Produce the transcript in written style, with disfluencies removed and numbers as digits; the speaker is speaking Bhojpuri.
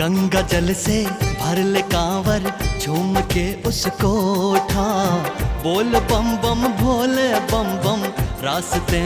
गंगा जल से भर ले कांवर, झूम के उसको उठा, बोल बम बम भोले बम बम, रास्ते